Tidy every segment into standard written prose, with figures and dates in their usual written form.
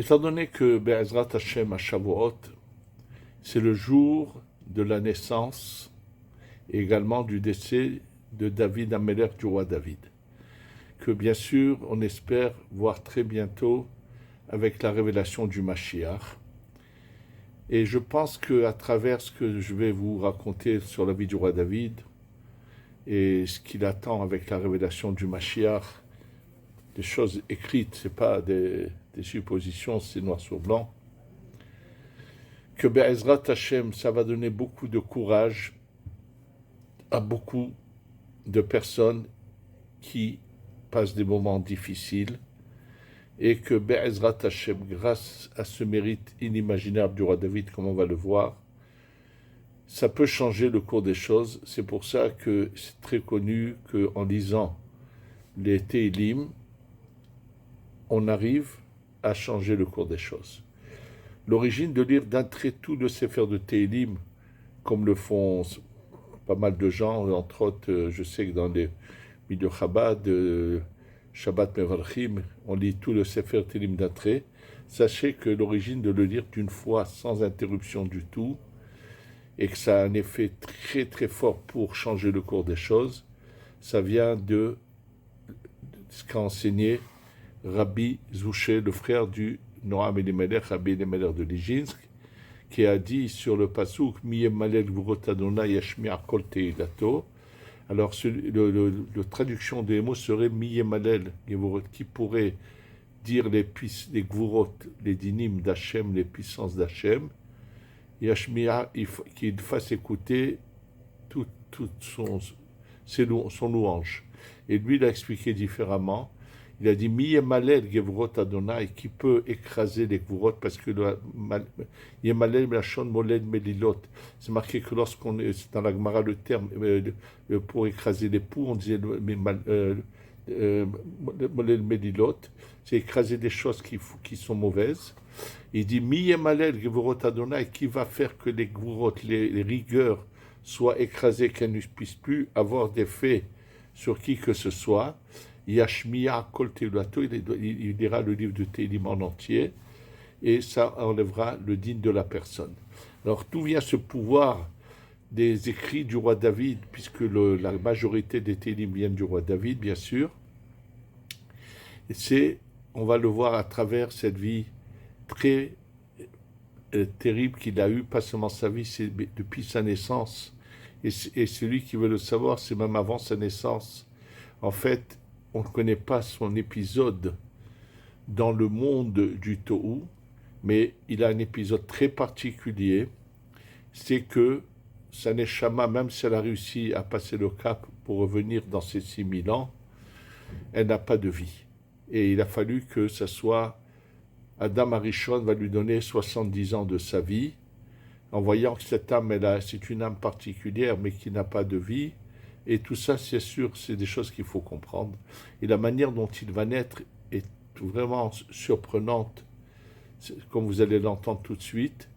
Étant donné que Be'ezrat Hashem à Shavuot, c'est le jour de la naissance et également du décès de David Améler, du roi David, que bien sûr on espère voir très bientôt avec la révélation du Mashiach. Et je pense qu'à travers ce que je vais vous raconter sur la vie du roi David et ce qu'il attend avec la révélation du Mashiach, des choses écrites, ce n'est pas des suppositions, c'est noir sur blanc, que Be'ezrat Hashem, ça va donner beaucoup de courage à beaucoup de personnes qui passent des moments difficiles et que Be'ezrat Hashem, grâce à ce mérite inimaginable du roi David, comme on va le voir, ça peut changer le cours des choses. C'est pour ça que c'est très connu qu'en lisant les Tehillim, on arrive à changer le cours des choses. L'origine de lire d'un trait tout le Sefer de Tehillim, comme le font pas mal de gens, entre autres, je sais que dans les milieux Chabad, Shabbat Mevarchim, on lit tout le Sefer Tehillim d'un trait. Sachez que l'origine de le lire d'une fois sans interruption du tout, et que ça a un effet très très fort pour changer le cours des choses, ça vient de ce qu'a enseigné Rabbi Zouché, le frère du Noam Elimelech, Rabbi Elimelech de Nijinsk, qui a dit sur le pasouk Miyemalel Gvurot Adonai Yashmi'a Kol Teilato. Alors, la traduction des mots serait Miyemalel Gvurot, qui pourrait dire les Gvurot, les dinim d'Hachem, les puissances d'Hachem, Yashmi'a, qu'il fasse écouter tout son louange. Et lui, il a expliqué différemment. Il a dit Miyemalel Gevurot Adonai, qui peut écraser les Gvurot, parce que Yemalel Mlachon Moled Melilot, c'est marqué que lorsqu'on est dans la Gemara, le terme pour écraser les poux, on disait Moled Melilot, c'est écraser des choses qui sont mauvaises. Il dit Miyemalel Gevurot Adonai, qui va faire que les Gvurot, les rigueurs, soient écrasées, qu'elles ne puissent plus avoir d'effet sur qui que ce soit. Yashmi'a Kol Teilato, il lira le livre de Tehillim en entier, et ça enlèvera le digne de la personne. Alors, d'où vient ce pouvoir des écrits du roi David, puisque la majorité des Tehillim viennent du roi David, bien sûr. Et on va le voir à travers cette vie très terrible qu'il a eue, pas seulement sa vie, c'est depuis sa naissance. Et celui qui veut le savoir, c'est même avant sa naissance. En fait, on ne connaît pas son épisode dans le monde du Tohu, mais il a un épisode très particulier. C'est que sa neshama, même si elle a réussi à passer le cap pour revenir dans ses 6000 ans, elle n'a pas de vie. Et il a fallu que ce soit Adam Arishon va lui donner 70 ans de sa vie, en voyant que cette âme, c'est une âme particulière, mais qui n'a pas de vie. Et tout ça, c'est sûr, c'est des choses qu'il faut comprendre. Et la manière dont il va naître est vraiment surprenante, comme vous allez l'entendre tout de suite.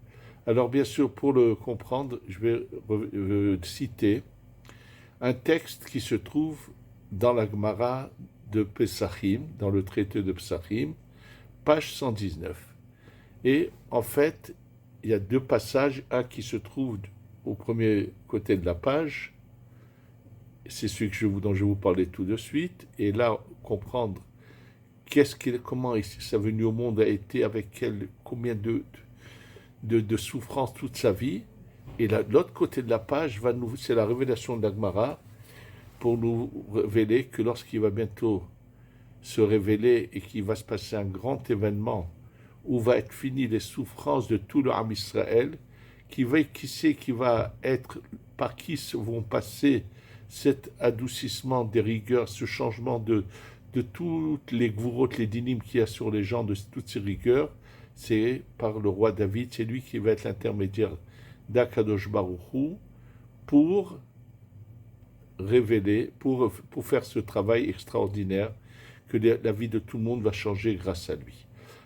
Alors, bien sûr, pour le comprendre, je vais citer un texte qui se trouve dans la Gemara de Pesachim, dans le traité de Pesachim, page 119. Et en fait, il y a deux passages, un qui se trouve au premier côté de la page, c'est celui dont je vais vous parler tout de suite, et là, comprendre comment sa venue au monde a été, avec combien de souffrances toute sa vie. Et là, l'autre côté de la page, c'est la révélation de la Gemara, pour nous révéler que lorsqu'il va bientôt se révéler et qu'il va se passer un grand événement où va être fini les souffrances de tout le Ham Israël, par qui vont passer cet adoucissement des rigueurs, ce changement de toutes les gvurot, les dinim qu'il y a sur les gens, de toutes ces rigueurs, c'est par le roi David. C'est lui qui va être l'intermédiaire d'Akadosh Baruch Hu pour révéler, pour faire ce travail extraordinaire, que la vie de tout le monde va changer grâce à lui.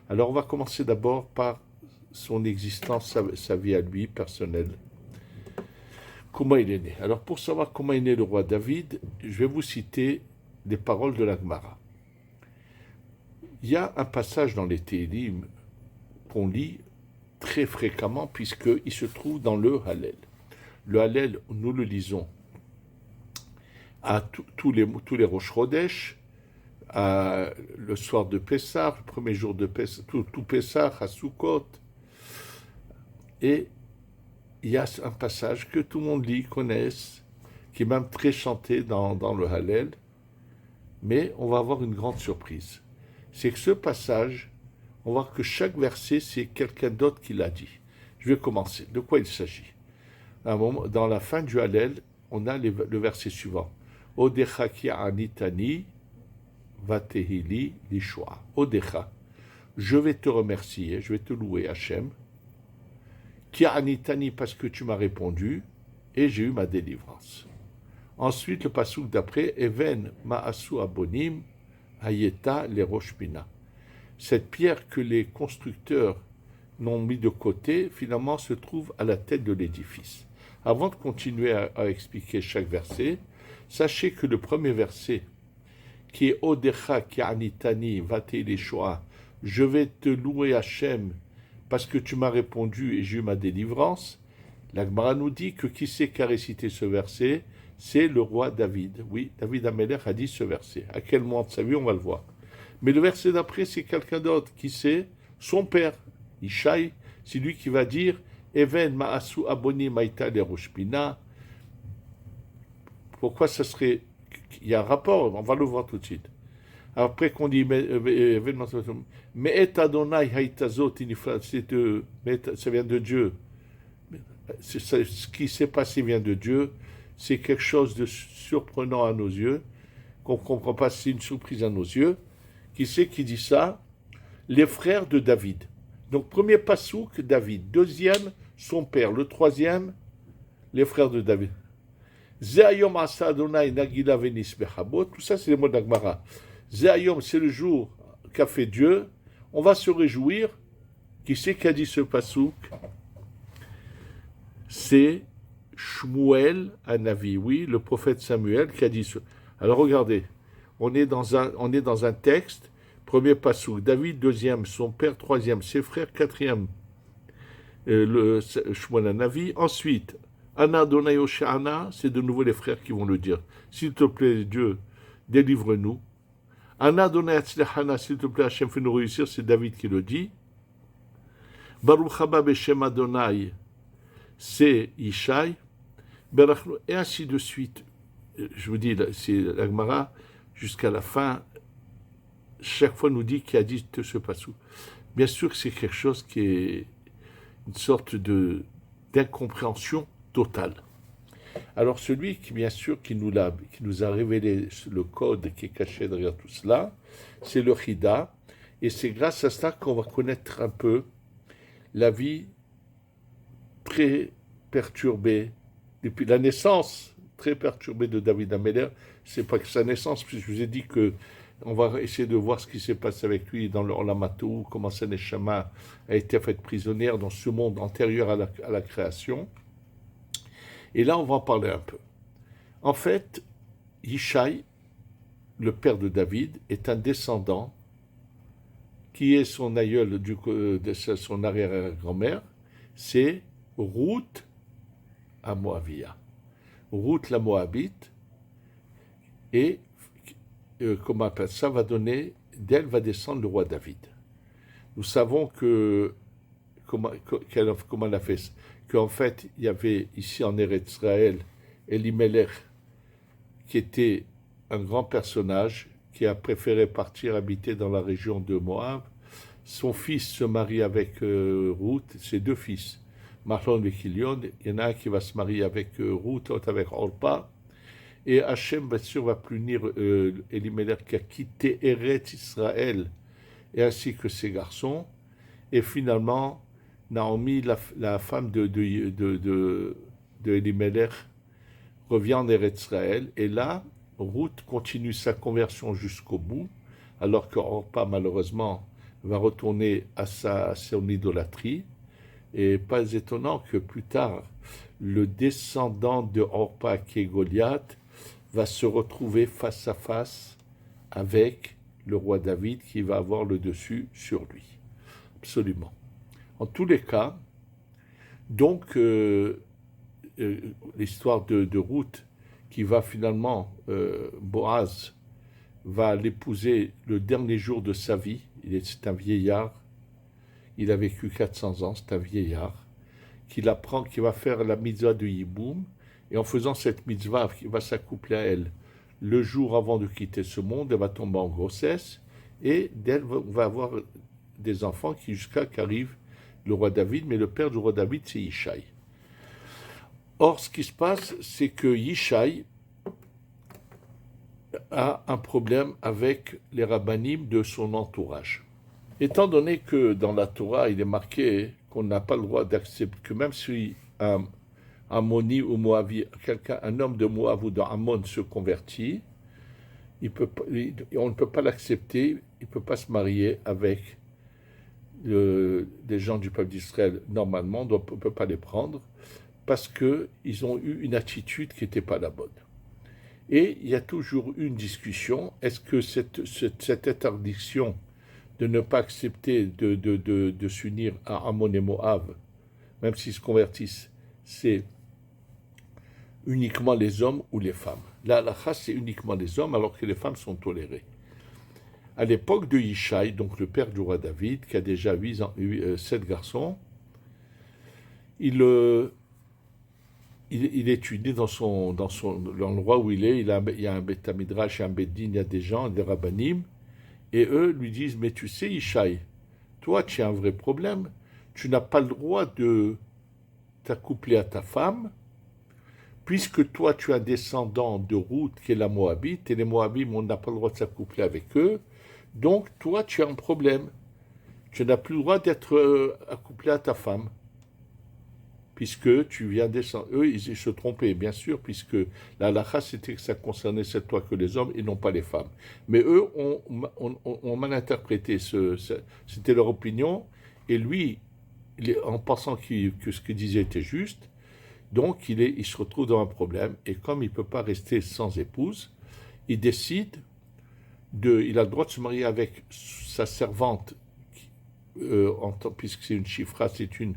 Alors on va commencer d'abord par son existence, sa vie à lui, personnelle. Comment il est né? Alors pour savoir comment est né le roi David, je vais vous citer des paroles de la Gemara. Il y a un passage dans les Tehillim qu'on lit très fréquemment puisqu'il se trouve dans le Hallel. Le Hallel, nous le lisons à tous les Rosh Chodesh, le soir de Pessah, le premier jour de Pessah, tout Pessah, à Sukkot. Et il y a un passage que tout le monde lit, connaisse, qui est même très chanté dans le Hallel, mais on va avoir une grande surprise. C'est que ce passage, on va voir que chaque verset, c'est quelqu'un d'autre qui l'a dit. Je vais commencer. De quoi il s'agit? À un moment, dans la fin du Hallel, on a le verset suivant. Odecha ki anitani vatehili lishua. Odecha, je vais te remercier, je vais te louer, Hachem. Ki anitani, parce que tu m'as répondu, et j'ai eu ma délivrance. Ensuite, le passouk d'après, Even ma'asu abonim hayeta le rosh pina. Cette pierre que les constructeurs n'ont mis de côté, finalement, se trouve à la tête de l'édifice. Avant de continuer à expliquer chaque verset, sachez que le premier verset, qui est Odecha ki anitani vate leshoa, je vais te louer Hachem parce que tu m'as répondu et j'ai eu ma délivrance. La Gemara nous dit que qui c'est qui a récité ce verset? C'est le roi David. Oui, David Amelech a dit ce verset. À quel moment de sa vie, on va le voir. Mais le verset d'après, c'est quelqu'un d'autre. Qui c'est? Son père, Ishaï. C'est lui qui va dire Even ma'asu aboni maïta le roshpina. Pourquoi ça serait... Il y a un rapport, on va le voir tout de suite. Après qu'on dit mais et Adonai haïtazot, ça vient de Dieu. Ce qui s'est passé vient de Dieu. C'est quelque chose de surprenant à nos yeux, qu'on ne comprend pas, c'est une surprise à nos yeux. Qui c'est qui dit ça? Les frères de David. Donc, premier passouk, David. Deuxième, son père. Le troisième, les frères de David. Zeayom asa Adonai nagila venis bechabot. Tout ça, c'est les mots d'Agmara. Zeayom, c'est le jour qu'a fait Dieu. On va se réjouir. Qui c'est qui a dit ce passouk? C'est Shmuel Hanavi, oui, le prophète Samuel qui a dit ce. Alors regardez, on est dans un texte, premier passouk, David, deuxième, son père, troisième, ses frères, quatrième, le Shmuel Hanavi. Ensuite, Ana Adonai Oshana, c'est de nouveau les frères qui vont le dire. S'il te plaît, Dieu, délivre-nous. Ana Adonai Atzlechana, s'il te plaît, Hachem, fais-nous réussir, c'est David qui le dit. Baruch haba beshem Adonai, c'est Ishaï. Et ainsi de suite. Je vous dis, c'est la Gemara, jusqu'à la fin, chaque fois nous dit qui a dit ce passou. Bien sûr que c'est quelque chose qui est une sorte d'incompréhension totale. Alors celui qui, bien sûr, qui nous a révélé le code qui est caché derrière tout cela, c'est le Chida, et c'est grâce à cela qu'on va connaître un peu la vie très perturbée, depuis la naissance très perturbée de David Amelech. C'est pas que sa naissance, puisque je vous ai dit que on va essayer de voir ce qui s'est passé avec lui dans le Olamatou, comment sa Neshama a été faite prisonnière dans ce monde antérieur à la création. Et là, on va en parler un peu. En fait, Yishai, le père de David, est un descendant qui est son aïeul, de son arrière-grand-mère, c'est Ruth à Moavia. Ruth la Moabite, et comment on appelle ça, d'elle va descendre le roi David. Nous savons comment elle a fait, qu'en fait, il y avait ici en Eretz Israël, Elimelech, qui était un grand personnage, qui a préféré partir habiter dans la région de Moab. Son fils se marie avec Ruth, ses deux fils, Mahlon et Kilion. Il y en a un qui va se marier avec Ruth, l'autre avec Orpa. Et Hachem, bien sûr, va punir Elimelech qui a quitté Eretz Israël, et ainsi que ses garçons. Et finalement, Naomi, la femme de Elimelech, revient en Eretz Israël. Et là, Ruth continue sa conversion jusqu'au bout, alors que Orpa, malheureusement, va retourner à son idolâtrie. Et pas étonnant que plus tard, le descendant de Orpa, qui est Goliath, va se retrouver face à face avec le roi David, qui va avoir le dessus sur lui. Absolument. En tous les cas, donc, l'histoire de Ruth, qui va finalement, Boaz va l'épouser le dernier jour de sa vie. C'est un vieillard, il a vécu 400 ans, c'est un vieillard, qu'il apprend, qui va faire la mitzvah de Yiboum, et en faisant cette mitzvah, il va s'accoupler à elle le jour avant de quitter ce monde, elle va tomber en grossesse, et d'elle va avoir des enfants jusqu'à qu'arrive le roi David, mais le père du roi David, c'est Yishai. Or, ce qui se passe, c'est que Yishai a un problème avec les rabbanim de son entourage. Étant donné que dans la Torah, il est marqué qu'on n'a pas le droit d'accepter, que même si un Ammoni ou Moavi, un homme de Moab ou d'Ammon se convertit, on ne peut pas l'accepter, il ne peut pas se marier avec des gens du peuple d'Israël. Normalement, on ne peut pas les prendre parce qu'ils ont eu une attitude qui n'était pas la bonne. Et il y a toujours eu une discussion, est-ce que cette interdiction de ne pas accepter de s'unir à Ammon et Moab, même s'ils se convertissent, c'est uniquement les hommes ou les femmes. La halakha, c'est uniquement les hommes, alors que les femmes sont tolérées. À l'époque de Yishai, donc le père du roi David, qui a déjà 7 garçons, il étudie dans l'endroit où il est, il y a un Beth Midrash, il y a un Beddin, il y a des gens, des rabbanim, et eux lui disent, mais tu sais Yishai, toi tu as un vrai problème, tu n'as pas le droit de t'accoupler à ta femme, puisque toi tu es un descendant de Ruth qui est la Moabite, et les Moabites, on n'a pas le droit de s'accoupler avec eux, donc toi tu as un problème, tu n'as plus le droit d'être accouplé à ta femme, puisque tu viens descendre. Eux, ils se trompaient, bien sûr, puisque la halakha, c'était que ça concernait cette loi que les hommes et non pas les femmes. Mais eux ont mal interprété, c'était leur opinion, et lui, en pensant que ce qu'il disait était juste, donc il se retrouve dans un problème, et comme il ne peut pas rester sans épouse, il décide, il a le droit de se marier avec sa servante, puisque c'est une chifra, c'est une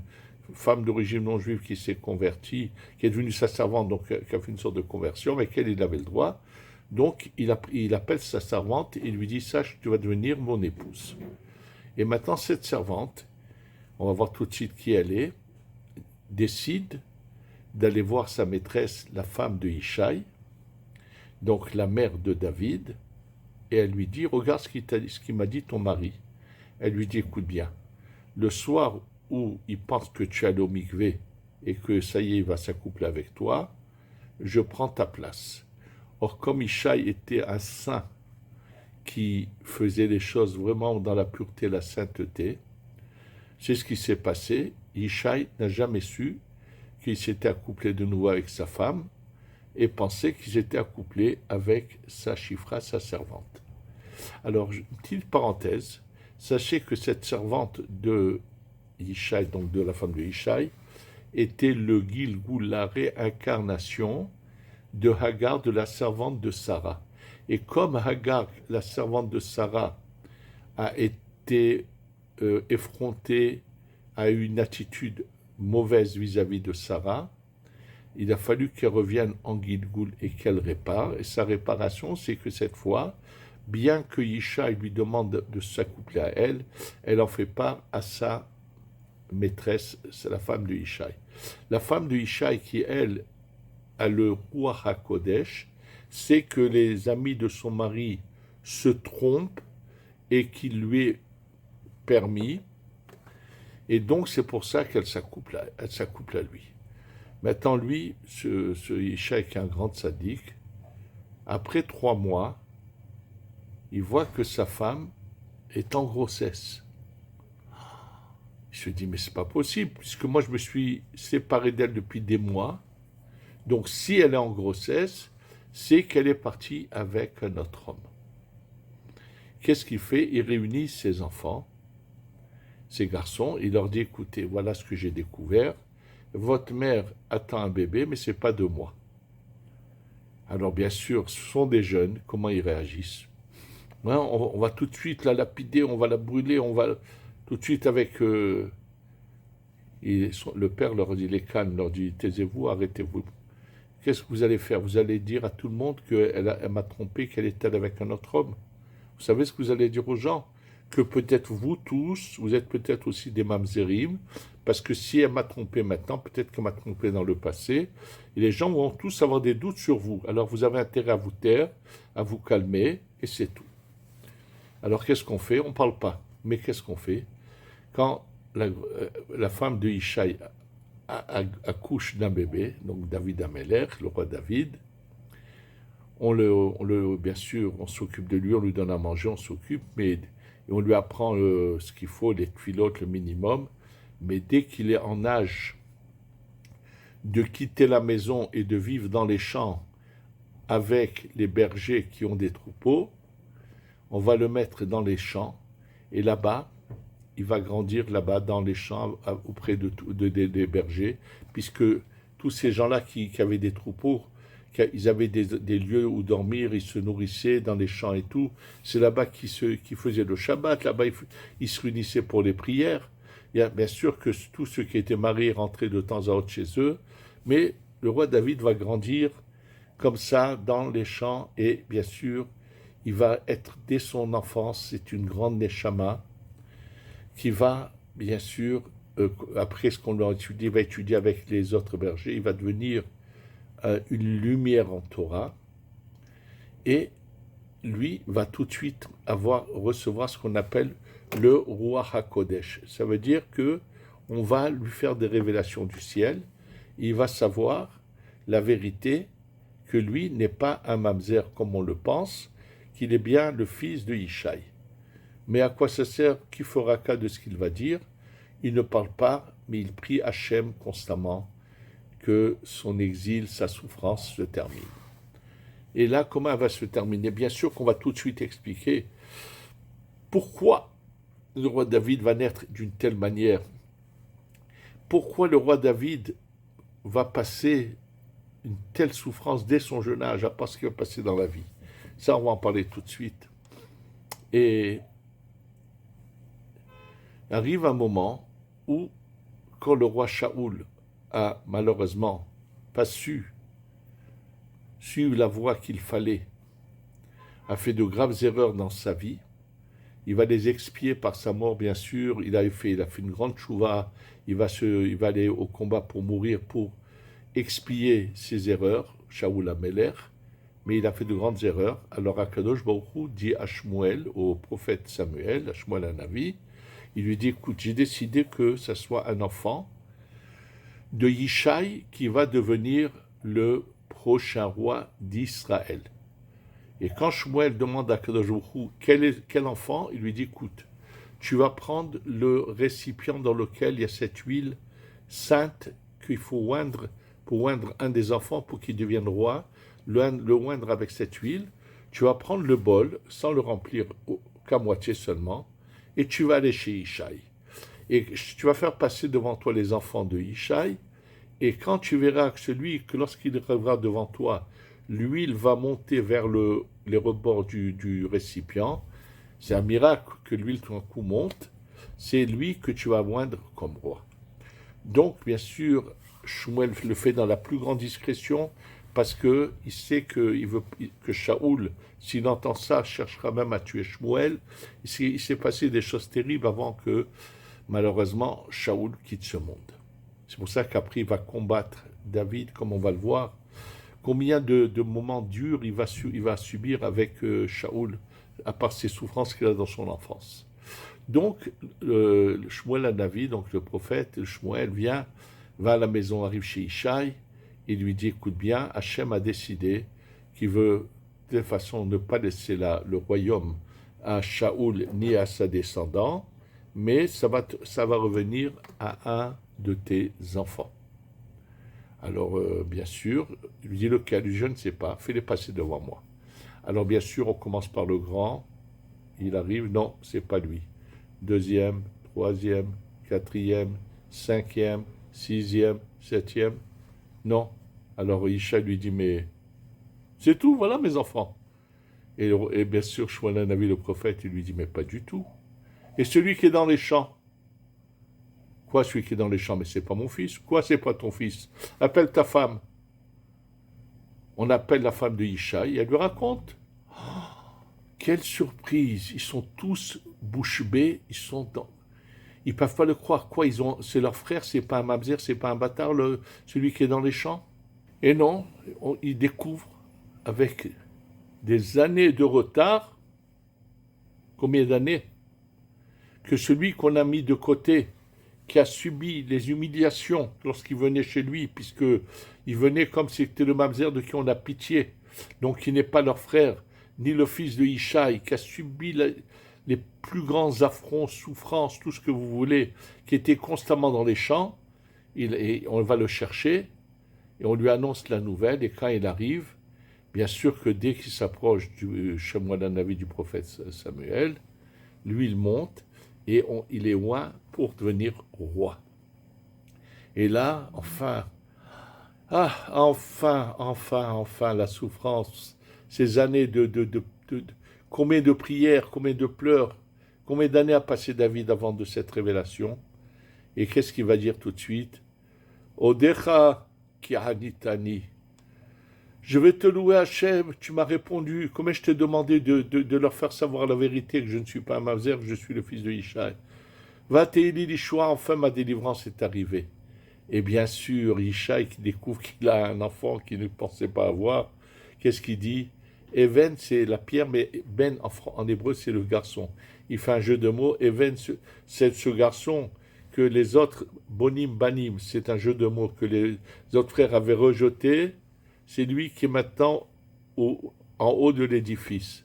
femme d'origine non juive qui s'est convertie, qui est devenue sa servante, donc qui a fait une sorte de conversion, avec laquelle il avait le droit. Donc il appelle sa servante et lui dit, sache, tu vas devenir mon épouse. Et maintenant cette servante, on va voir tout de suite qui elle est, décide d'aller voir sa maîtresse, la femme de Yishai, donc la mère de David, et elle lui dit, regarde ce qu'il m'a dit ton mari. Elle lui dit, écoute bien, le soir où il pense que tu es allé au mikvé et que ça y est, il va s'accoupler avec toi, je prends ta place. Or, comme Yishai était un saint qui faisait les choses vraiment dans la pureté et la sainteté, c'est ce qui s'est passé. Yishai n'a jamais su qu'il s'était accouplé de nouveau avec sa femme et pensait qu'il s'était accouplé avec sa chifra, sa servante. Alors, une petite parenthèse, sachez que cette servante de Yishai, donc de la femme de Yishai, était le Gilgul, la réincarnation de Hagar, de la servante de Sarah. Et comme Hagar, la servante de Sarah, a été effrontée, a eu une attitude mauvaise vis-à-vis de Sarah, il a fallu qu'elle revienne en Gilgul et qu'elle répare. Et sa réparation, c'est que cette fois, bien que Yishai lui demande de s'accoupler à elle, elle en fait part à sa maîtresse, c'est la femme de Yishai. La femme de Yishai qui, elle, a le Ruach HaKodesh, c'est que les amis de son mari se trompent et qu'il lui est permis, et donc c'est pour ça qu'elle s'accouple à lui. Maintenant, lui, ce Yishai qui est un grand sadique, après 3 mois, il voit que sa femme est en grossesse. Il se dit, mais c'est pas possible, puisque moi je me suis séparé d'elle depuis des mois. Donc si elle est en grossesse, c'est qu'elle est partie avec un autre homme. Qu'est-ce qu'il fait? Il réunit ses enfants, ses garçons, il leur dit, écoutez, voilà ce que j'ai découvert. Votre mère attend un bébé, mais ce n'est pas de moi. Alors bien sûr, ce sont des jeunes, comment ils réagissent? On va tout de suite la lapider, on va la brûler, on va tout de suite avec Le père leur dit, les calme, leur dit, taisez-vous, arrêtez-vous. Qu'est-ce que vous allez faire? Vous allez dire à tout le monde qu'elle m'a trompé, qu'elle est allée avec un autre homme. Vous savez ce que vous allez dire aux gens? Que peut-être vous tous, vous êtes peut-être aussi des mamzerim, parce que si elle m'a trompé maintenant, peut-être qu'elle m'a trompé dans le passé, et les gens vont tous avoir des doutes sur vous. Alors vous avez intérêt à vous taire, à vous calmer, et c'est tout. Alors qu'est-ce qu'on fait? On ne parle pas. Mais qu'est-ce qu'on fait? Quand la femme de Ishaï accouche d'un bébé, donc David Améler, le roi David, bien sûr, on s'occupe de lui, on lui donne à manger, on s'occupe, mais on lui apprend ce qu'il faut, les tuilotes, le minimum, mais dès qu'il est en âge de quitter la maison et de vivre dans les champs avec les bergers qui ont des troupeaux, on va le mettre dans les champs, et là-bas, il va grandir là-bas dans les champs auprès des bergers, puisque tous ces gens-là qui avaient des troupeaux, ils avaient des lieux où dormir, ils se nourrissaient dans les champs et tout. C'est là-bas qu'ils faisaient le Shabbat, là-bas ils se réunissaient pour les prières. Il y a bien sûr que tous ceux qui étaient mariés rentraient de temps à autre chez eux, mais le roi David va grandir comme ça dans les champs, et bien sûr, il va être dès son enfance, c'est une grande neshama, qui va, bien sûr, après ce qu'on a étudié, va étudier avec les autres bergers, il va devenir une lumière en Torah, et lui va tout de suite recevoir ce qu'on appelle le Ruach HaKodesh. Ça veut dire que on va lui faire des révélations du ciel, et il va savoir la vérité, que lui n'est pas un mamzer comme on le pense, qu'il est bien le fils de Ishaï. Mais à quoi ça sert? Qui fera cas de ce qu'il va dire? Il ne parle pas, mais il prie Hachem constamment que son exil, sa souffrance se termine. Et là, comment elle va se terminer? Bien sûr qu'on va tout de suite expliquer pourquoi le roi David va naître d'une telle manière. Pourquoi le roi David va passer une telle souffrance dès son jeune âge, à part ce qu'il va passer dans la vie. Ça, on va en parler tout de suite. Et arrive un moment où, quand le roi Shaoul a malheureusement pas suivre la voie qu'il fallait, a fait de graves erreurs dans sa vie, il va les expier par sa mort, bien sûr. Il a fait une grande chouva, il va aller au combat pour mourir, pour expier ses erreurs, Shaoul Améler, mais il a fait de grandes erreurs. Alors Akadosh Baruch Hu dit à Shmuel, au prophète Samuel, à Shmuel Hanavi, il lui dit, écoute, j'ai décidé que ça soit un enfant de Yishai qui va devenir le prochain roi d'Israël. Et quand Shmuel demande à Akadosh Baruch Hu quel enfant, il lui dit, écoute, tu vas prendre le récipient dans lequel il y a cette huile sainte qu'il faut oindre, pour oindre un des enfants pour qu'il devienne roi, le oindre avec cette huile. Tu vas prendre le bol sans le remplir qu'à moitié seulement, et tu vas aller chez Ishaï. Et tu vas faire passer devant toi les enfants de Ishaï, et quand tu verras que lorsqu'il arrivera devant toi, l'huile va monter vers les rebords du récipient, c'est un miracle que l'huile tout d'un coup monte, c'est lui que tu vas oindre comme roi. Donc, bien sûr, Shmuel le fait dans la plus grande discrétion, parce qu'il sait qu'il veut que Shaoul, s'il entend ça, cherchera même à tuer Shmuel. Il s'est passé des choses terribles avant que, malheureusement, Shaoul quitte ce monde. C'est pour ça qu'après, il va combattre David, comme on va le voir. Combien de moments durs il va subir avec Shaoul, à part ses souffrances qu'il a dans son enfance. Donc, Shmuel Hanavi, donc le prophète, Shmuel va à la maison, arrive chez Ishaï, et lui dit, écoute bien, Hachem a décidé qu'il veut de toute façon ne pas laisser le royaume à Shaoul ni à sa descendant, mais ça va revenir à un de tes enfants. Alors, bien sûr, il lui dit lequel, je ne sais pas, fais-les passer devant moi. Alors, bien sûr, on commence par le grand, il arrive, non, c'est pas lui. Deuxième, troisième, quatrième, cinquième, sixième, septième, non. Alors Isha lui dit, mais c'est tout, voilà mes enfants. Et bien sûr, Shmuel Hanavi, le prophète, il lui dit, mais pas du tout. Et celui qui est dans les champs, Quoi, celui qui est dans les champs? Mais c'est pas mon fils. Quoi, c'est pas ton fils? Appelle ta femme. On appelle la femme de Ishaï, elle lui raconte. Quelle surprise! Ils sont tous bouche bée, ils peuvent pas le croire. Quoi, c'est leur frère, c'est pas un mamzer, c'est pas un bâtard, celui qui est dans les champs? Et non, ils découvrent avec des années de retard, combien d'années, que celui qu'on a mis de côté, qui a subi les humiliations lorsqu'il venait chez lui, puisqu'il venait comme si c'était le mamzer de qui on a pitié, donc qui n'est pas leur frère, ni le fils de Ishaï, qui a subi les plus grands affronts, souffrances, tout ce que vous voulez, qui était constamment dans les champs, et on va le chercher, et on lui annonce la nouvelle, et quand il arrive, bien sûr que dès qu'il s'approche du chamois d'un avis du prophète Samuel, lui il monte, et il est loin pour devenir roi. Et là, enfin, la souffrance, ces années de combien de prières, combien de pleurs, combien d'années a passé David avant de cette révélation? Et qu'est-ce qu'il va dire tout de suite? Odecha ki hanitani. Je vais te louer Hachem, tu m'as répondu, comme je t'ai demandé de leur faire savoir la vérité, que je ne suis pas un mamzer, que je suis le fils de Ishaï. Va Teili l'Ishua, enfin ma délivrance est arrivée. Et bien sûr, Ishaï qui découvre qu'il a un enfant qu'il ne pensait pas avoir, qu'est-ce qu'il dit? Even, c'est la pierre, mais Ben, en hébreu, c'est le garçon. Il fait un jeu de mots. Even, c'est ce garçon que les autres, Bonim, Banim, c'est un jeu de mots que les autres frères avaient rejeté. C'est lui qui est maintenant en haut de l'édifice.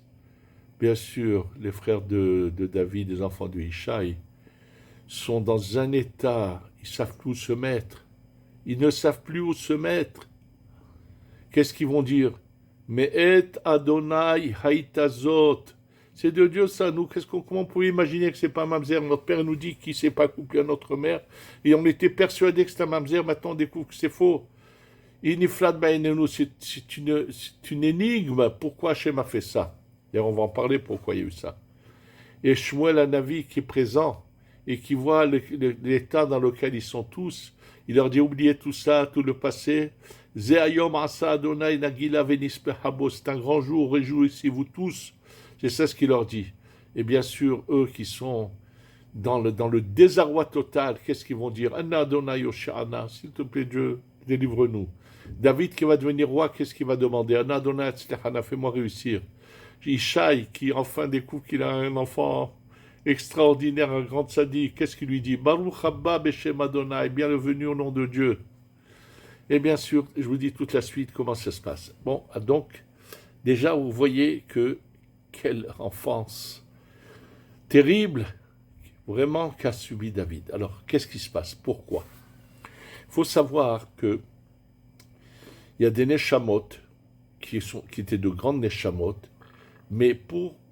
Bien sûr, les frères de David, les enfants de Ishaï, sont dans un état, ils ne savent plus où se mettre. Ils ne savent plus où se mettre. Qu'est-ce qu'ils vont dire? Mais et Adonai haïtazot. C'est de Dieu ça, nous. Comment on pouvait imaginer que c'est pas un mamzer? Notre père nous dit qu'il ne s'est pas couplé à notre mère. Et on était persuadé que c'est un mamzer. Maintenant on découvre que c'est faux. Iniflat bainenu, c'est une énigme. Pourquoi Hachem a fait ça? Et on va en parler pourquoi il y a eu ça. Et Shmuel Hanavi qui est présent et qui voit l'état dans lequel ils sont tous, il leur dit oubliez tout ça, tout le passé. Zeayom asa Adonai nagila venispe habo, c'est un grand jour, réjouissez-vous tous. C'est ça ce qu'il leur dit. Et bien sûr, eux qui sont dans le désarroi total, qu'est-ce qu'ils vont dire? Anna Adonai Oshana, s'il te plaît Dieu, délivre-nous. David qui va devenir roi, qu'est-ce qu'il va demander? Anna Adonai Tzlechana, fais-moi réussir. Ishaï qui enfin découvre qu'il a un enfant extraordinaire, un grand tzaddik, qu'est-ce qu'il lui dit? Baruch haba beshem Adonai, bienvenue au nom de Dieu. Et bien sûr, je vous dis toute la suite, comment ça se passe. Bon, donc, déjà, vous voyez que quelle enfance terrible, vraiment, qu'a subi David. Alors, qu'est-ce qui se passe? Pourquoi? Il faut savoir que il y a des neshamot qui étaient de grandes neshamot, mais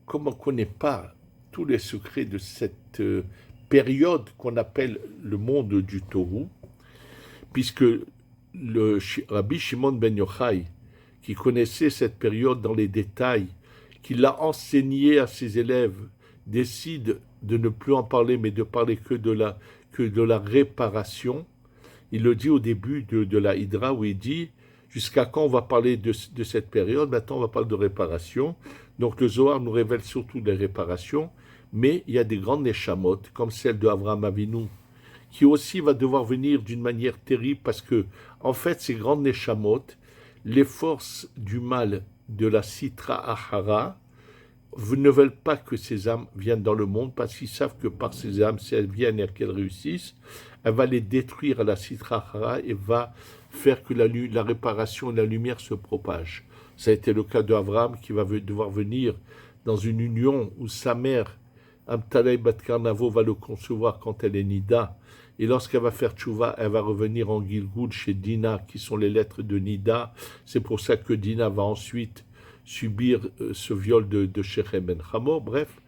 comme on ne connaît pas tous les secrets de cette période qu'on appelle le monde du Tohu, puisque le Rabbi Shimon ben Yochai, qui connaissait cette période dans les détails, qui l'a enseigné à ses élèves, décide de ne plus en parler, mais de parler que de la réparation. Il le dit au début de la Hydra, où il dit jusqu'à quand on va parler de cette période? Maintenant, on va parler de réparation. Donc, le Zohar nous révèle surtout des réparations, mais il y a des grandes neshamot, comme celle de Avraham Avinu, qui aussi va devoir venir d'une manière terrible, parce que, en fait, ces grandes neshamot, les forces du mal de la Sitra Ahara, ne veulent pas que ces âmes viennent dans le monde, parce qu'ils savent que par ces âmes, si elles viennent et qu'elles réussissent, elle va les détruire à la Sitra Ahara et va faire que la réparation et la lumière se propagent. Ça a été le cas d'Abraham qui va devoir venir dans une union où sa mère, Amtalei Bat Karnavo, va le concevoir quand elle est Nida. Et lorsqu'elle va faire tchouva, elle va revenir en Gilgul chez Dina, qui sont les lettres de Nida. C'est pour ça que Dina va ensuite subir ce viol de Shechem ben Hamor. Bref,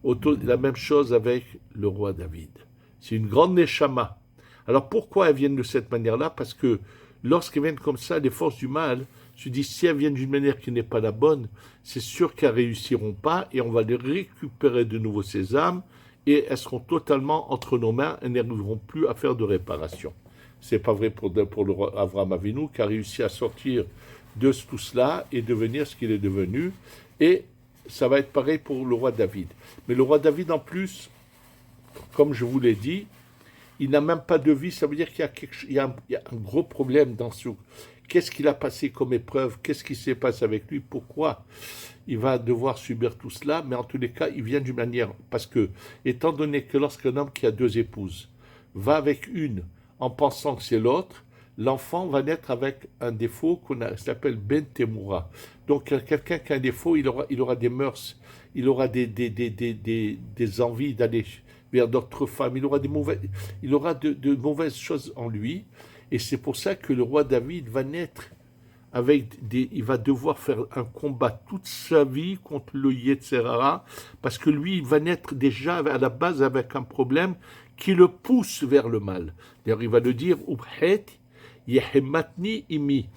la même chose avec le roi David. C'est une grande neshama. Alors pourquoi elles viennent de cette manière-là? Parce que lorsqu'elles viennent comme ça, les forces du mal se disent si elles viennent d'une manière qui n'est pas la bonne, c'est sûr qu'elles ne réussiront pas et on va les récupérer de nouveau ces âmes et elles seront totalement entre nos mains et n'arriveront plus à faire de réparation. Ce n'est pas vrai pour le roi Avraham Avinu qui a réussi à sortir de tout cela et devenir ce qu'il est devenu. Et ça va être pareil pour le roi David. Mais le roi David, en plus, comme je vous l'ai dit, il n'a même pas de vie. Ça veut dire qu'il y a un gros problème dans ce... Qu'est-ce qu'il a passé comme épreuve? Qu'est-ce qui s'est passé avec lui? Pourquoi il va devoir subir tout cela? Mais en tous les cas, il vient d'une manière... Parce que, étant donné que lorsqu'un homme qui a deux épouses va avec une en pensant que c'est l'autre, l'enfant va naître avec un défaut qui s'appelle Ben Temura. Donc, quelqu'un qui a un défaut, il aura des mœurs, il aura des envies d'aller vers d'autres femmes, il aura de mauvaises choses en lui. Et c'est pour ça que le roi David va naître il va devoir faire un combat toute sa vie contre le Yetzerara, parce que lui, il va naître déjà à la base avec un problème qui le pousse vers le mal. D'ailleurs, il va le dire, Ubhet yehematni imi.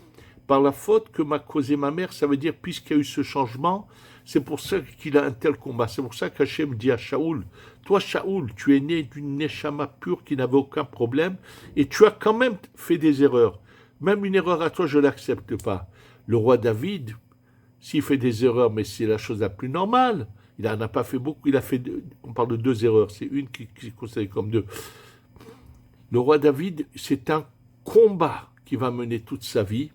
Par la faute que m'a causé ma mère, ça veut dire, puisqu'il y a eu ce changement, c'est pour ça qu'il a un tel combat. C'est pour ça qu'Hachem dit à Shaoul, toi Shaoul, tu es né d'une neshama pure qui n'avait aucun problème, et tu as quand même fait des erreurs. Même une erreur à toi, je ne l'accepte pas. Le roi David, s'il fait des erreurs, mais c'est la chose la plus normale, il n'en a pas fait beaucoup, on parle de 2 erreurs, c'est une qui est considérée comme 2. Le roi David, c'est un combat qui va mener toute sa vie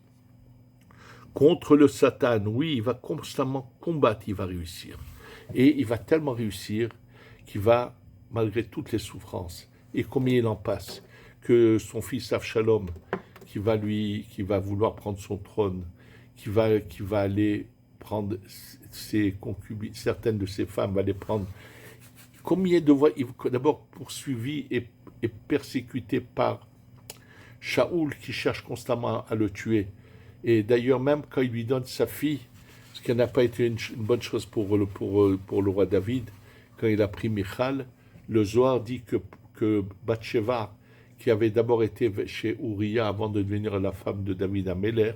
contre le Satan. Oui, il va constamment combattre, il va réussir. Et il va tellement réussir qu'il va, malgré toutes les souffrances, et combien il en passe, que son fils Avshalom, qui va vouloir prendre son trône, qui va aller prendre ses concubines, certaines de ses femmes, va les prendre. Combien de fois, d'abord poursuivi et persécuté par Shaoul qui cherche constamment à le tuer. Et d'ailleurs, même quand il lui donne sa fille, ce qui n'a pas été une bonne chose pour le roi David, quand il a pris Michal, le Zohar dit que Bathsheba, qui avait d'abord été chez Uriah avant de devenir la femme de David Améler,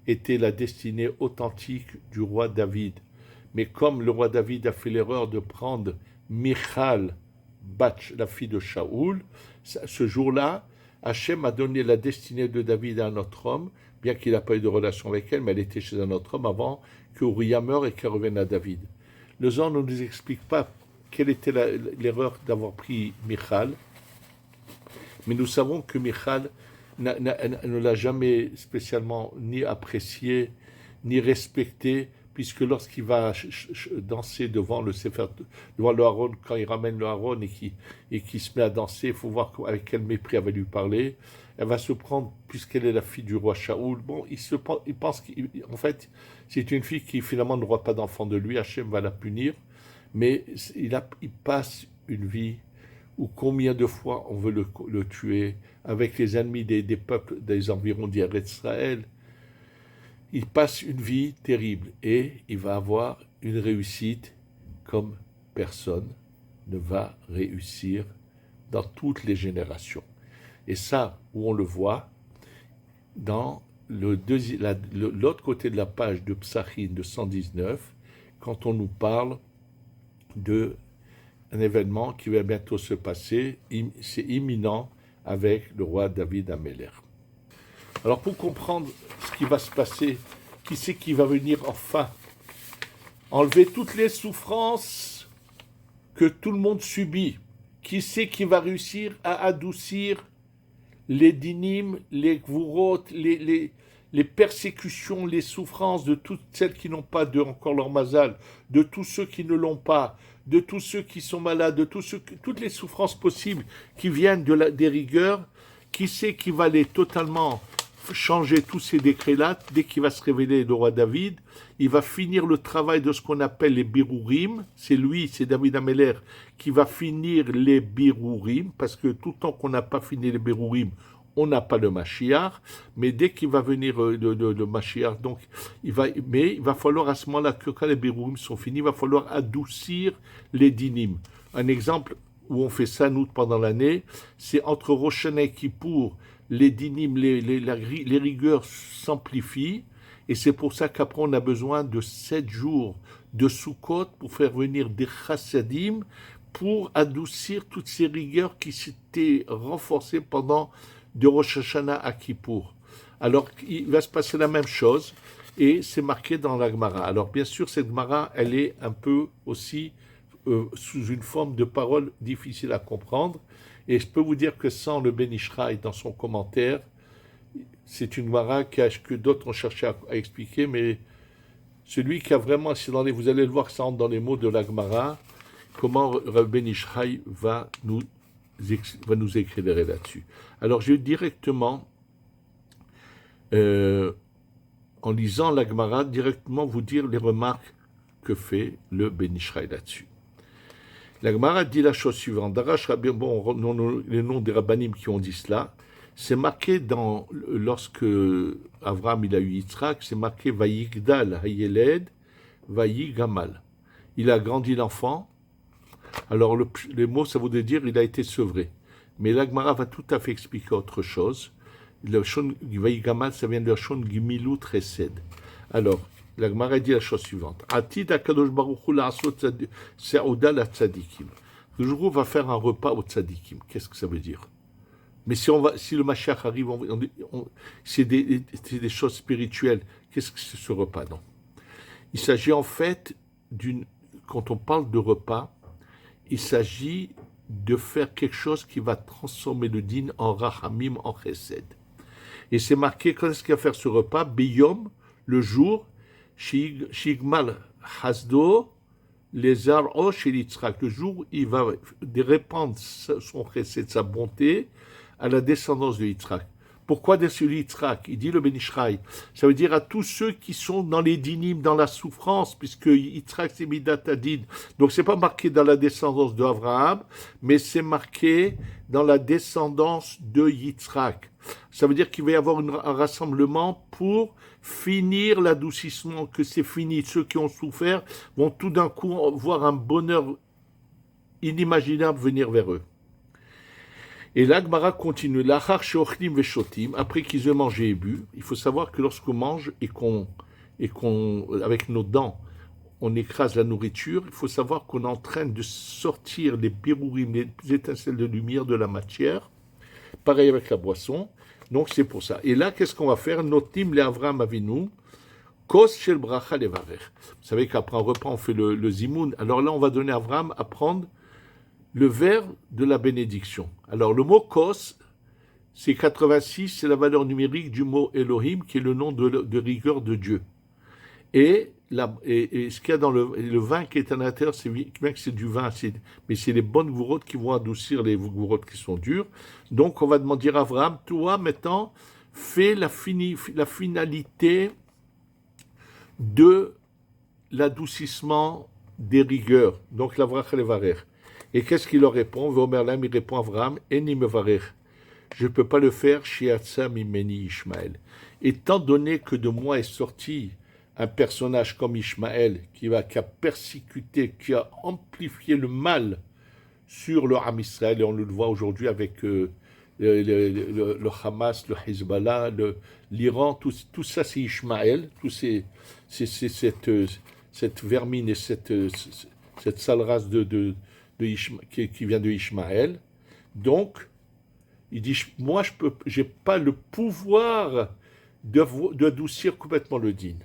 était la destinée authentique du roi David. Mais comme le roi David a fait l'erreur de prendre Michal, la fille de Shaoul, ce jour-là, Hachem a donné la destinée de David à un autre homme, bien qu'il n'a pas eu de relation avec elle, mais elle était chez un autre homme avant que Uriah meure et qu'elle revienne à David. Le Zohar ne nous explique pas quelle était l'erreur d'avoir pris Michal, mais nous savons que Michal ne l'a jamais spécialement ni apprécié, ni respecté, puisque lorsqu'il va danser devant le Haron, quand il ramène le Haron et qui se met à danser, il faut voir avec quel mépris elle va lui parler. Elle va se prendre, puisqu'elle est la fille du roi Shaoul, bon, il pense qu'en fait, c'est une fille qui finalement n'aura pas d'enfant de lui, Hachem va la punir, mais il passe une vie où combien de fois on veut le tuer, avec les ennemis des peuples des environs d'Israël. Il passe une vie terrible et il va avoir une réussite comme personne ne va réussir dans toutes les générations. Et ça, où on le voit, dans l'autre côté de la page de Psachim de 119, quand on nous parle d'un événement qui va bientôt se passer, c'est imminent avec le roi David Améler. Alors pour comprendre ce qui va se passer, qui c'est qui va venir enfin enlever toutes les souffrances que tout le monde subit, qui c'est qui va réussir à adoucir les dinim, les gvurot, les persécutions, les souffrances de toutes celles qui n'ont pas encore leur mazal, de tous ceux qui ne l'ont pas, de tous ceux qui sont malades, de toutes les souffrances possibles qui viennent des rigueurs, qui c'est qui va les totalement changer tous ces décrets-là, dès qu'il va se révéler le roi David, il va finir le travail de ce qu'on appelle les birourim, c'est David Améler, qui va finir les birourim, parce que tout le temps qu'on n'a pas fini les birourim, on n'a pas le Mashiach, mais dès qu'il va venir le Mashiach, donc il va falloir à ce moment-là, que quand les birourim sont finis, il va falloir adoucir les dinim. Un exemple où on fait ça, nous, pendant l'année, c'est entre Rosh Hashanah et Kippour, les dinim, les rigueurs s'amplifient, et c'est pour ça qu'après on a besoin de 7 jours de Sukkot pour faire venir des chassadim, pour adoucir toutes ces rigueurs qui s'étaient renforcées pendant de Rosh Hashanah à Kippour. Alors, il va se passer la même chose, et c'est marqué dans la Gemara. Alors, bien sûr, cette Gemara, elle est un peu aussi sous une forme de parole difficile à comprendre, et je peux vous dire que sans le Ben Ishraï dans son commentaire, c'est une Gemara que d'autres ont cherché à expliquer, mais celui qui a vraiment, vous allez le voir, ça entre dans les mots de la Gemara, comment Rabbi Ben Ishraï va nous éclairer là-dessus. Alors, je vais directement, en lisant la Gemara, directement vous dire les remarques que fait le Ben Ishraï là-dessus. La Gemara dit la chose suivante. Darash Rabbi, les noms des rabbanim qui ont dit cela, c'est marqué lorsque Avraham il a eu Yitzhak, c'est marqué Vayigdal Hayeled Vayigamal. Il a grandi l'enfant. Alors les mots, ça voudrait dire il a été sevré. Mais la Gemara va tout à fait expliquer autre chose. Le Shon Vayigamal, ça vient de la Shon Gimilut Chesed. Alors, la Gemara dit la chose suivante. Atid HaKadosh Baruch Hu la'asot sa'uda la tzadikim. Le jour où on va faire un repas aux tzadikim, qu'est-ce que ça veut dire? Mais si le Mashiach arrive, c'est des choses spirituelles. Qu'est-ce que c'est ce repas? Non. Il s'agit en fait quand on parle de repas, il s'agit de faire quelque chose qui va transformer le din en rachamim, en chesed. Et c'est marqué, quand est-ce qu'il va faire ce repas? Biyom, le jour, Shigmal Hasdo, les Ar'o chez Yitzhak, le jour où il va répandre son chesed, sa bonté, à la descendance de Yitzhak. Pourquoi descendre Yitzhak? Il dit le Ben Ishraï. Ça veut dire à tous ceux qui sont dans les dinim, dans la souffrance, puisque Yitzhak c'est Midat Hadin. Donc c'est pas marqué dans la descendance d'Avraham, mais c'est marqué dans la descendance de Yitzhak. Ça veut dire qu'il va y avoir un rassemblement pour finir l'adoucissement, que c'est fini. Ceux qui ont souffert vont tout d'un coup voir un bonheur inimaginable venir vers eux. Et là, Gemara continue. Après qu'ils aient mangé et bu, il faut savoir que lorsqu'on mange et qu'on, avec nos dents, on écrase la nourriture, il faut savoir qu'on est en train de sortir les birourim, les étincelles de lumière de la matière. Pareil avec la boisson. Donc c'est pour ça. Et là, qu'est-ce qu'on va faire? Notim le Avraham Avinu, kos shel bracha levarer. Vous savez qu'après un repas, on fait le zimoun. Alors là, on va donner à Avraham à prendre le verre de la bénédiction. Alors le mot kos, c'est 86, c'est la valeur numérique du mot Elohim, qui est le nom de rigueur de Dieu. Et ce qu'il y a dans le vin qui est à l'intérieur, c'est bien que c'est du vin, mais c'est les bonnes gourottes qui vont adoucir les gourottes qui sont dures. Donc on va demander à Avraham, toi maintenant, fais la finalité de l'adoucissement des rigueurs. Donc la vracha levarer. Et qu'est-ce qu'il leur répond? Vomerlam, il répond à Avraham, Eni mevarer. Je ne peux pas le faire, Shiatsa mimeni Ishmael. Étant donné que de moi est sorti un personnage comme Ishmael, qui a persécuté, qui a amplifié le mal sur le Ham Israël, et on le voit aujourd'hui avec le Hamas, le Hezbollah, l'Iran, tout ça c'est Ishmael, cette vermine et cette sale race qui vient de Ishmael. Donc, il dit, moi, je n'ai pas le pouvoir d'adoucir complètement le din.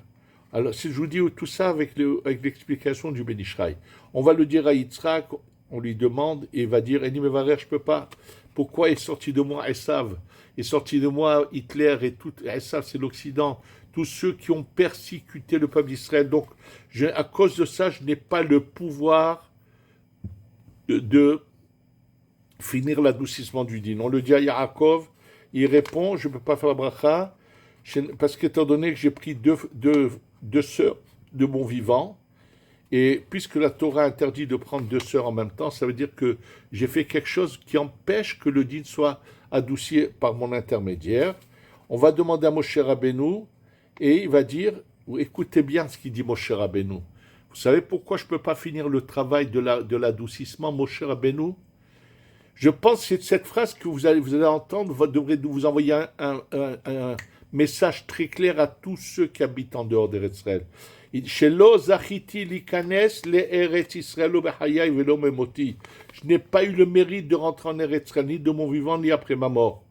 Alors, si je vous dis tout ça avec l'explication du Ben Ishraï, on va le dire à Yitzhak, on lui demande, et il va dire, Eni mevarer, je ne peux pas. Pourquoi est sorti de moi Esav? Est sorti de moi Hitler et tout. Esav, c'est l'Occident. Tous ceux qui ont persécuté le peuple d'Israël. Donc, à cause de ça, je n'ai pas le pouvoir de finir l'adoucissement du din. On le dit à Yaakov, il répond, je ne peux pas faire la bracha, parce qu'étant donné que j'ai pris deux sœurs de mon vivant, et puisque la Torah interdit de prendre deux sœurs en même temps, ça veut dire que j'ai fait quelque chose qui empêche que le din soit adouci par mon intermédiaire. On va demander à Moshe Rabbeinu, et il va dire, écoutez bien ce qu'il dit Moshe Rabbeinu. Vous savez pourquoi je ne peux pas finir le travail de l'adoucissement, Moshe Rabbeinu? Je pense que cette phrase que vous allez entendre devrait vous envoyer un message très clair à tous ceux qui habitent en dehors d'Eretz Israël. Shelo zachiti likanes le Eretz Israël behayai velo memoti. Je n'ai pas eu le mérite de rentrer en Eretz Israël, ni de mon vivant, ni après ma mort.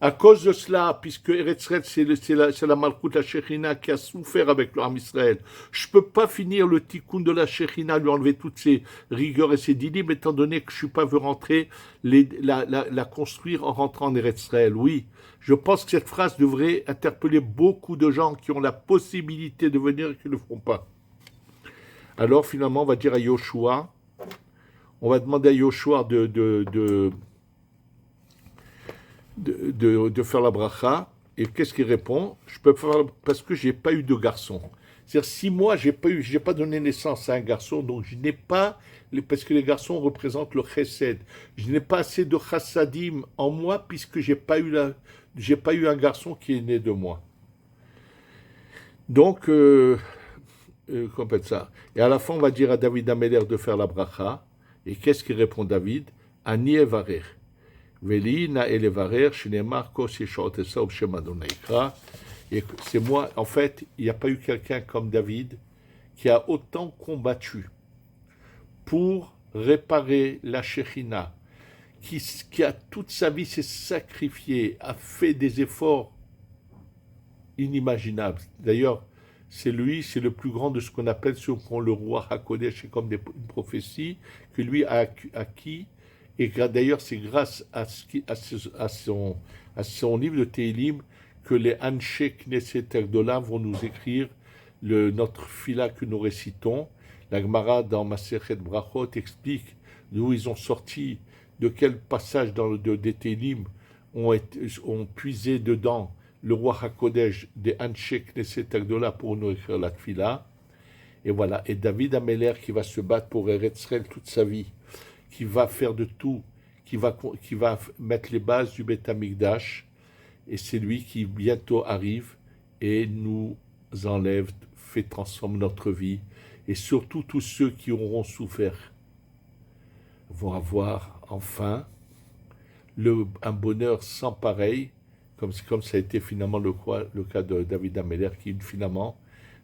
À cause de cela, puisque Eretz Israël, c'est la Malchut, la Shekhinah, qui a souffert avec le Ham Israël, je ne peux pas finir le tikkun de la Shekhinah, lui enlever toutes ses rigueurs et ses dinim, étant donné que je ne suis pas vu rentrer, la construire en rentrant en Eretz Israël. Oui, je pense que cette phrase devrait interpeller beaucoup de gens qui ont la possibilité de venir et qui ne le font pas. Alors, finalement, on va dire à Yoshua, on va demander à Yoshua de faire la bracha, et qu'est-ce qu'il répond? Je peux faire parce que j'ai pas eu de garçon. C'est-à-dire 6 mois, j'ai pas donné naissance à un garçon, donc je n'ai pas, parce que les garçons représentent le chesed. Je n'ai pas assez de chassadim en moi puisque j'ai pas eu un garçon qui est né de moi. Donc, qu'on appelle ça. Et à la fin, on va dire à David Améler de faire la bracha. Et qu'est-ce qu'il répond David? Ani evarer. Et c'est moi, en fait, il n'y a pas eu quelqu'un comme David qui a autant combattu pour réparer la Shekhinah, qui a toute sa vie s'est sacrifié, a fait des efforts inimaginables. D'ailleurs, c'est lui, c'est le plus grand de ce qu'on appelle le roi HaKodesh, c'est comme une prophétie que lui a acquis. Et d'ailleurs, c'est grâce à son livre de Tehillim que les Anshe Knesset Agdola vont nous écrire notre fila que nous récitons. La Gemara dans Masechet Brachot explique d'où ils ont sorti, de quel passage des Tehillim ont puisé dedans le roi HaKodesh des Anshe Knesset Agdola pour nous écrire la fila. Et voilà, et David Améler qui va se battre pour Eretz Israël toute sa vie, qui va faire de tout, qui va mettre les bases du Beth Amikdash, et c'est lui qui bientôt arrive et nous enlève, transforme notre vie, et surtout tous ceux qui auront souffert vont avoir enfin un bonheur sans pareil, comme ça a été finalement le cas de David Améler, qui finalement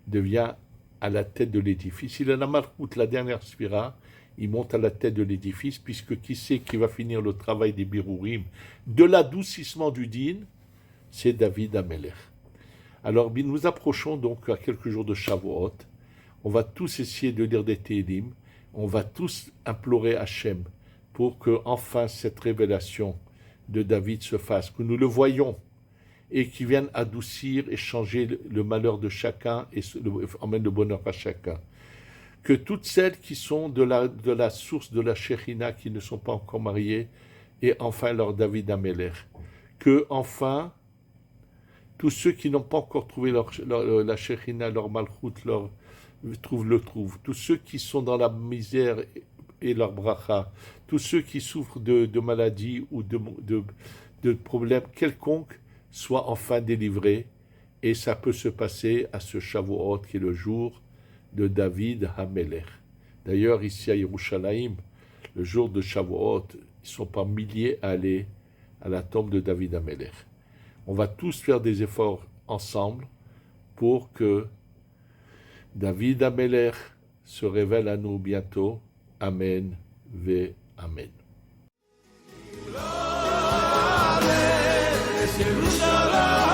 devient à la tête de l'édifice. Il a la malchoute, la dernière spira, il monte à la tête de l'édifice, puisque qui sait qui va finir le travail des Birurim, de l'adoucissement du din, c'est David Améler. Alors, nous approchons donc à quelques jours de Shavuot, on va tous essayer de lire des Tehillim, on va tous implorer Hachem pour que enfin cette révélation de David se fasse, que nous le voyons, et qui vienne adoucir et changer le malheur de chacun et emmène le bonheur à chacun. Que toutes celles qui sont de la source de la Shekhinah, qui ne sont pas encore mariées, et enfin leur David Améler. Que enfin, tous ceux qui n'ont pas encore trouvé la Shekhinah, leur Malchut, trouvent. Tous ceux qui sont dans la misère et leur bracha. Tous ceux qui souffrent de maladies ou de problèmes quelconques soient enfin délivrés. Et ça peut se passer à ce Shavuot qui est le jour de David Hamelech. D'ailleurs, ici à Yerushalayim, le jour de Shavuot, ils sont par milliers à aller à la tombe de David Hamelech. On va tous faire des efforts ensemble pour que David Hamelech se révèle à nous bientôt. Amen, ve Amen. Yerushalayim.